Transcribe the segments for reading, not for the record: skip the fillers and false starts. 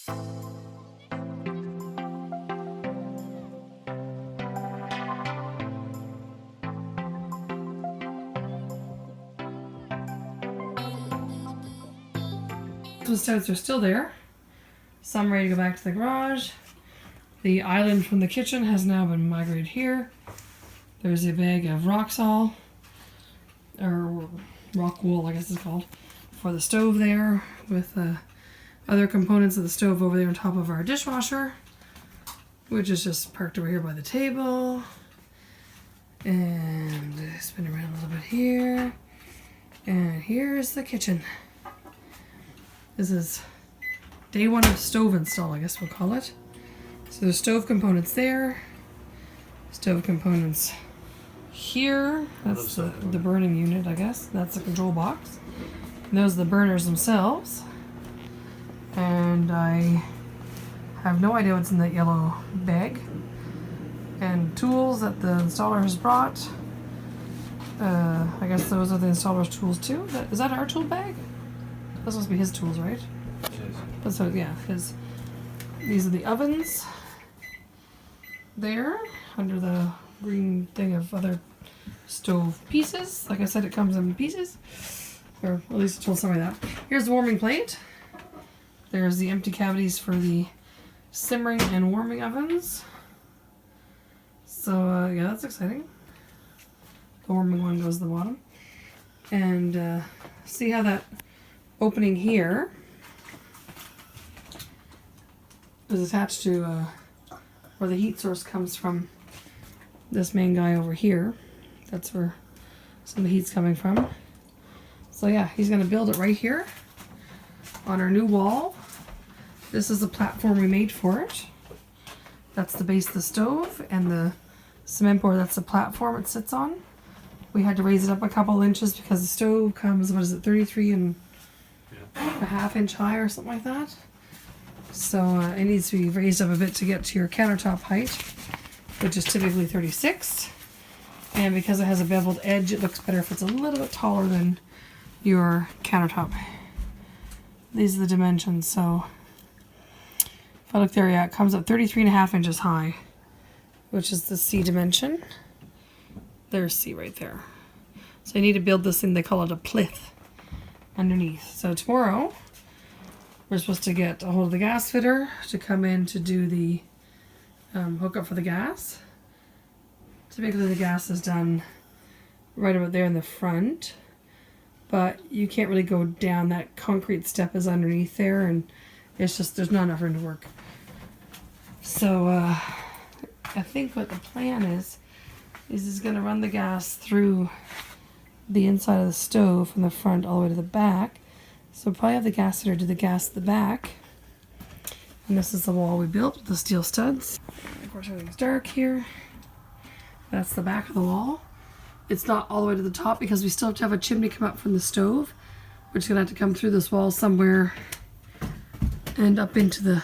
The studs are still there. Some ready to go back to the garage. The island from the kitchen has now been migrated here. There's a bag of rock salt, or rock wool I guess it's called, for the stove there, with other components of the stove over there on top of our dishwasher, which is just parked over here by the table. And spin around a little bit here. And here's the kitchen. This is day one of stove install, I guess we'll call it. So there's stove components there. Stove components here. That's the burning unit, I guess. That's the control box. And those are the burners themselves. And I have no idea what's in that yellow bag. And tools that the installer has brought. I guess those are the installer's tools too. Is that our tool bag? That's supposed to be his tools, right? That's what, yeah, his. These are the ovens. There, under the green thing of other stove pieces. Like I said, it comes in pieces. Or at least I told somebody that. Here's the warming plate. There's the empty cavities for the simmering and warming ovens. So, yeah, that's exciting. The warming one goes to the bottom. And see how that opening here is attached to where the heat source comes from. This main guy over here. That's where some of the heat's coming from. So yeah, he's going to build it right here on our new wall. This is the platform we made for it. That's the base of the stove, and the cement board, that's the platform it sits on. We had to raise it up a couple inches because the stove comes, what is it, 33 and a half inch high or something like that. So it needs to be raised up a bit to get to your countertop height, which is typically 36. And because it has a beveled edge, it looks better if it's a little bit taller than your countertop. These are the dimensions. So if I look there, yeah, it comes up 33 and a half inches high, which is the C dimension. There's C right there. So you need to build this thing, they call it a plinth underneath. So tomorrow, we're supposed to get a hold of the gas fitter to come in to do the hookup for the gas. Typically the gas is done right about there in the front, but you can't really go down. That concrete step is underneath there, and it's just, there's not enough room to work. So I think what the plan is he's going to run the gas through the inside of the stove from the front all the way to the back. So we'll probably have the gas fitter do the gas at the back. And this is the wall we built with the steel studs. Of course, everything's dark here. That's the back of the wall. It's not all the way to the top because we still have to have a chimney come up from the stove, which is going to have to come through this wall somewhere and up into the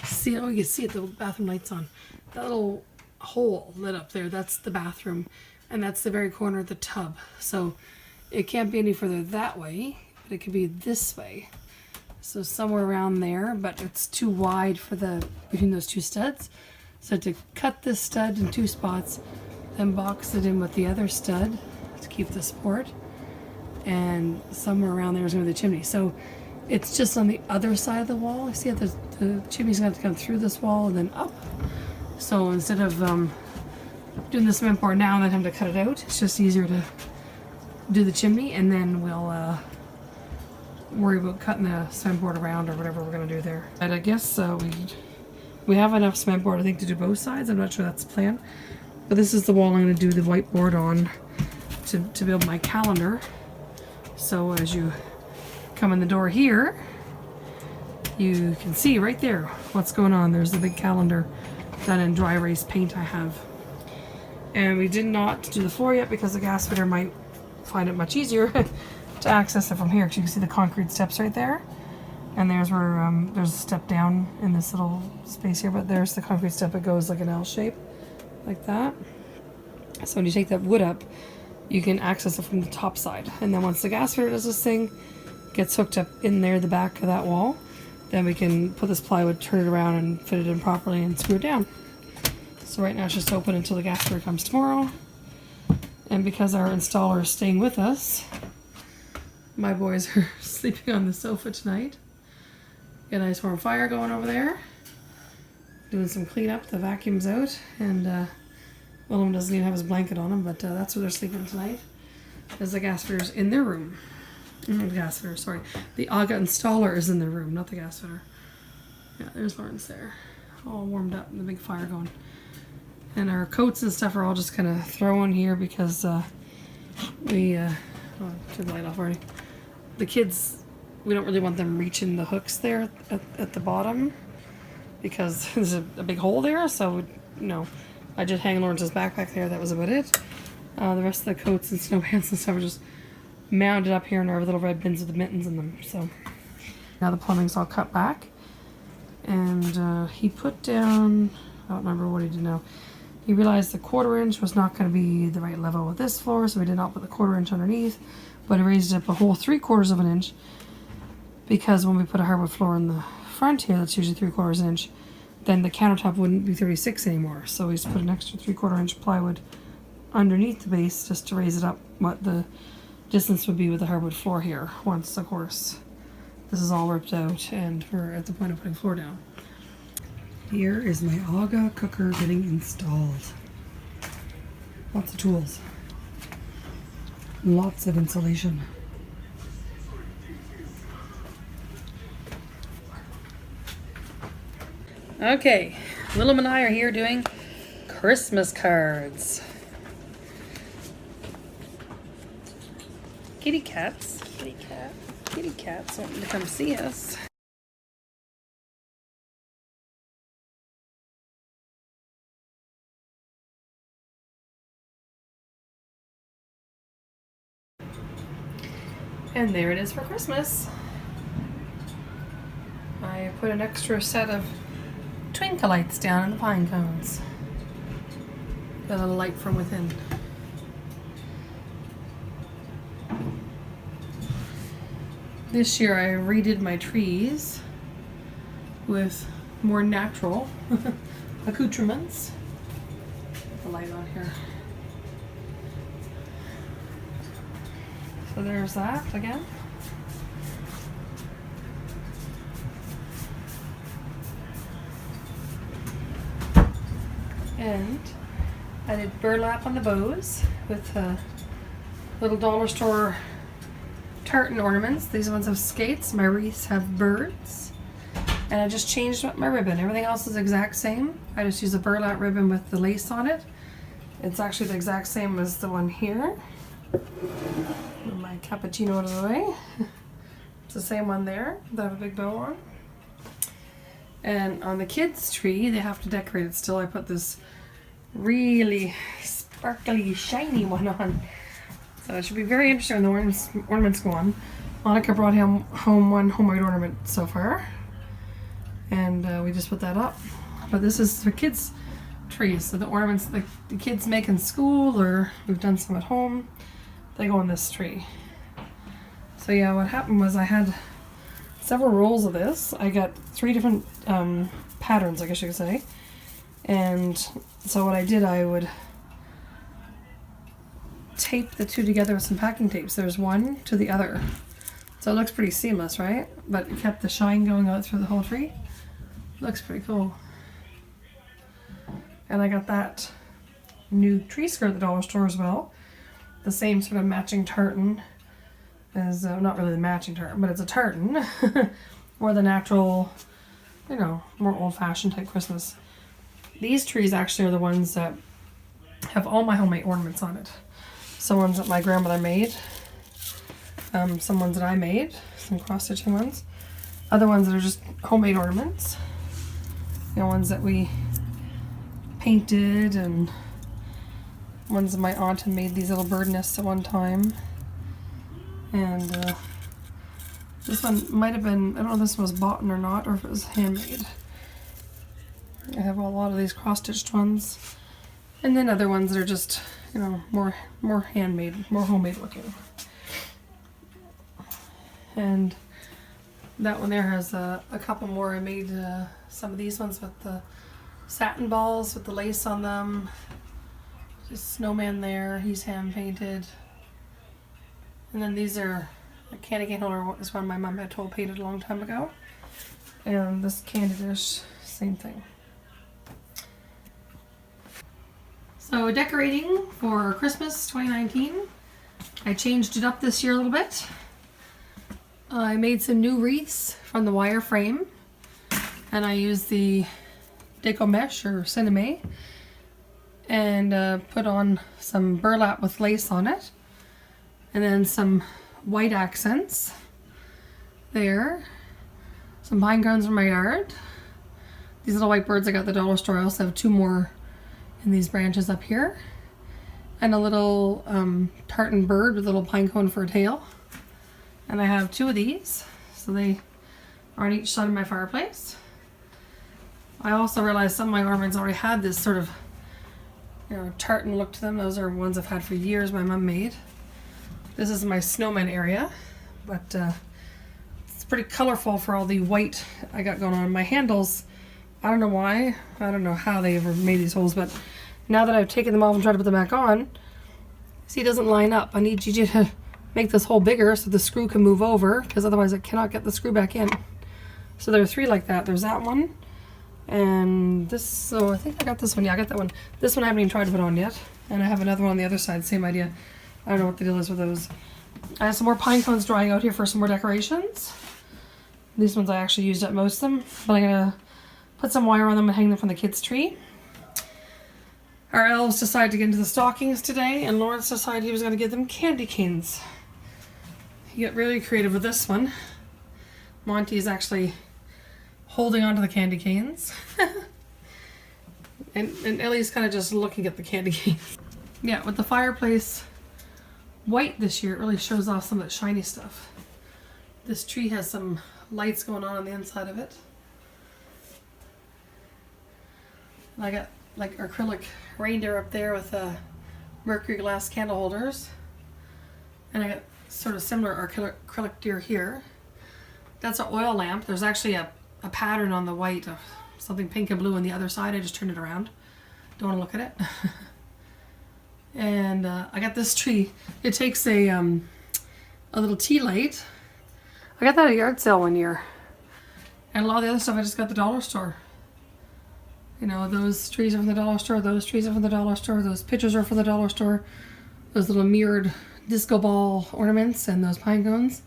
ceiling. Oh, you can see it, the bathroom light's on. That little hole lit up there, that's the bathroom. And that's the very corner of the tub. So it can't be any further that way, but it could be this way. So somewhere around there, but it's too wide for the between those two studs. So to cut this stud in two spots, then box it in with the other stud to keep the support. And somewhere around there is going to be the chimney. So it's just on the other side of the wall. You see how the chimney's going to have to come through this wall and then up. So instead of doing the cement board now and then having to cut it out, it's just easier to do the chimney, and then we'll worry about cutting the cement board around or whatever we're going to do there. And I guess we have enough cement board, I think, to do both sides. I'm not sure that's the plan. But this is the wall I'm going to do the whiteboard on to build my calendar. So as you come in the door here, you can see right there what's going on. There's the big calendar done in dry erase paint I have. And we did not do the floor yet because the gas fitter might find it much easier to access it from here. Because you can see the concrete steps right there. And there's where there's a step down in this little space here, but there's the concrete step. It goes like an L shape, like that. So when you take that wood up, you can access it from the top side. And then once the gas fitter does this thing, gets hooked up in there, the back of that wall, then we can put this plywood, turn it around and fit it in properly and screw it down. So right now it's just open until the gas fitter comes tomorrow. And because our installer is staying with us, my boys are sleeping on the sofa tonight. Got a nice warm fire going over there. Doing some cleanup, the vacuum's out, and one of them doesn't even have his blanket on him, but that's where they're sleeping tonight. There's the gas fitter's in their room. The gas fitter, sorry. The AGA installer is in their room, not the gas fitter. Yeah, there's Lawrence there. All warmed up, the big fire going. And our coats and stuff are all just kind of thrown here because we, oh, turn the light off already. The kids, we don't really want them reaching the hooks there at the bottom because there's a big hole there. So, you know, I just hang Lawrence's backpack there. That was about it. The rest of the coats and snow pants and stuff are just mounted up here in our little red bins with the mittens in them. So now the plumbing's all cut back. And he put down, I don't remember what he did now. He realized the 1/4 inch was not going to be the right level with this floor, so we did not put the 1/4 inch underneath, but he raised it up a whole 3/4 of an inch because when we put a hardwood floor in the front here, that's usually 3/4 inch, then the countertop wouldn't be 36 anymore. So he's put an extra 3/4 inch plywood underneath the base just to raise it up what the distance would be with the hardwood floor here once, of course, this is all ripped out and we're at the point of putting floor down. Here is my AGA cooker getting installed. Lots of tools. Lots of insulation. Okay, Willem and I are here doing Christmas cards. Kitty cats wanting to come see us. And there it is for Christmas. I put an extra set of twinkle lights down in the pine cones. Got a little light from within. This year I redid my trees with more natural accoutrements. Put the light on here. So there's that again. And I did burlap on the bows with little dollar store tartan ornaments. These ones have skates. My wreaths have birds. And I just changed up my ribbon. Everything else is the exact same. I just use a burlap ribbon with the lace on it. It's actually the exact same as the one here. Move my cappuccino out of the way. It's the same one there that I have a big bow on. And on the kids' tree, they have to decorate it still. I put this really sparkly, shiny one on. So it should be very interesting when the ornaments go on. Monica brought home one homemade ornament so far. And we just put that up. But this is for kids' trees. So the ornaments the kids make in school, or we've done some at home, they go on this tree. So yeah, what happened was I had several rolls of this. I got 3 different patterns, I guess you could say. And so what I did, I would tape the 2 together with some packing tapes. There's one to the other. So it looks pretty seamless, right? But it kept the shine going out through the whole tree. Looks pretty cool. And I got that new tree skirt at the dollar store as well. The same sort of matching tartan as, not really the matching tartan, but it's a tartan. More the natural, you know, more old-fashioned type Christmas. These trees actually are the ones that have all my homemade ornaments on it. Some ones that my grandmother made. Some ones that I made. Some cross-stitching ones. Other ones that are just homemade ornaments. You know, ones that we painted, and ones that my aunt had made these little bird nests at one time. And this one might have been, I don't know if this was bought or not, or if it was handmade. I have a lot of these cross-stitched ones. And then other ones that are just, you know, more handmade, more homemade looking. And That one there has a couple more. I made some of these ones with the satin balls with the lace on them. Just snowman there, he's hand painted. And then these are a candy cane holder. This one my mom had told painted a long time ago. And this candy dish, same thing. So decorating for Christmas 2019. I changed it up this year a little bit. I made some new wreaths from the wire frame. And I used the deco mesh or cinnamon. And put on some burlap with lace on it. And then some white accents there. Some pine cones from my yard. These little white birds I got at the dollar store. I also have two more in these branches up here. And a little tartan bird with a little pine cone for a tail. And I have two of these. So they are on each side of my fireplace. I also realized some of my ornaments already had this sort of, you know, tartan look to them. Those are ones I've had for years my mom made. This is my snowman area, but it's pretty colorful for all the white I got going on. My handles, I don't know why, I don't know how they ever made these holes, but now that I've taken them off and tried to put them back on, see, it doesn't line up. I need you to make this hole bigger so the screw can move over, because otherwise I cannot get the screw back in. So there are three like that. There's that one, and this, so I think I got this one. Yeah, I got that one. This one I haven't even tried to put on yet, and I have another one on the other side, same idea. I don't know what the deal is with those. I have some more pine cones drying out here for some more decorations. These ones I actually used up most of them, but I'm gonna put some wire on them and hang them from the kids' tree. Our elves decided to get into the stockings today, and Lawrence decided he was gonna give them candy canes. He got really creative with this one. Monty is actually holding onto the candy canes. and Ellie's kind of just looking at the candy canes. Yeah, with the fireplace white this year, it really shows off some of that shiny stuff. This tree has some lights going on the inside of it. And I got like acrylic reindeer up there with mercury glass candle holders. And I got sort of similar acrylic deer here. That's an oil lamp. There's actually a pattern on the white of something pink and blue on the other side. I just turned it around. Don't want to look at it. And I got this tree. It takes a little tea light. I got that at a yard sale one year. And a lot of the other stuff I just got at the dollar store. You know, those trees are from the dollar store, those trees are from the dollar store, those pictures are from the dollar store. Those little mirrored disco ball ornaments and those pine cones.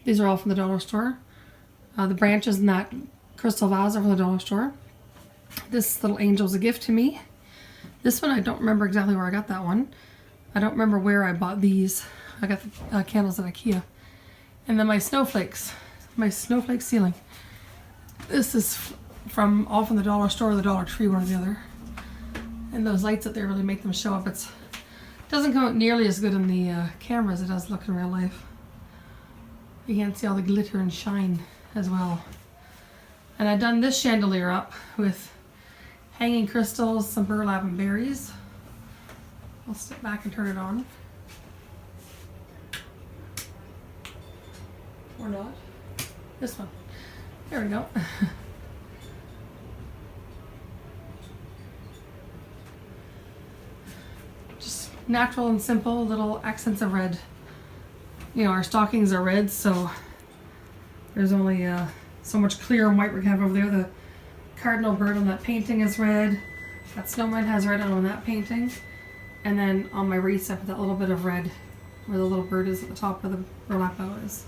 These are all from the dollar store. The branches in that crystal vase are from the dollar store. This little angel is a gift to me. This one, I don't remember exactly where I got that one. I don't remember where I bought these. I got the candles at IKEA. And then my snowflakes. My snowflake ceiling. This is all from the dollar store or the Dollar Tree, one or the other. And those lights up there really make them show up. It doesn't come out nearly as good in the camera as it does look in real life. You can't see all the glitter and shine as well. And I've done this chandelier up with hanging crystals, some burlap and berries. I'll step back and turn it on. Or not. This one. There we go. Just natural and simple little accents of red. You know, our stockings are red, so there's only so much clear and white we can have over there. The cardinal bird on that painting is red. That snowman has red on that painting. And then on my wreath I put that little bit of red where the little bird is at the top of the burlap bow is.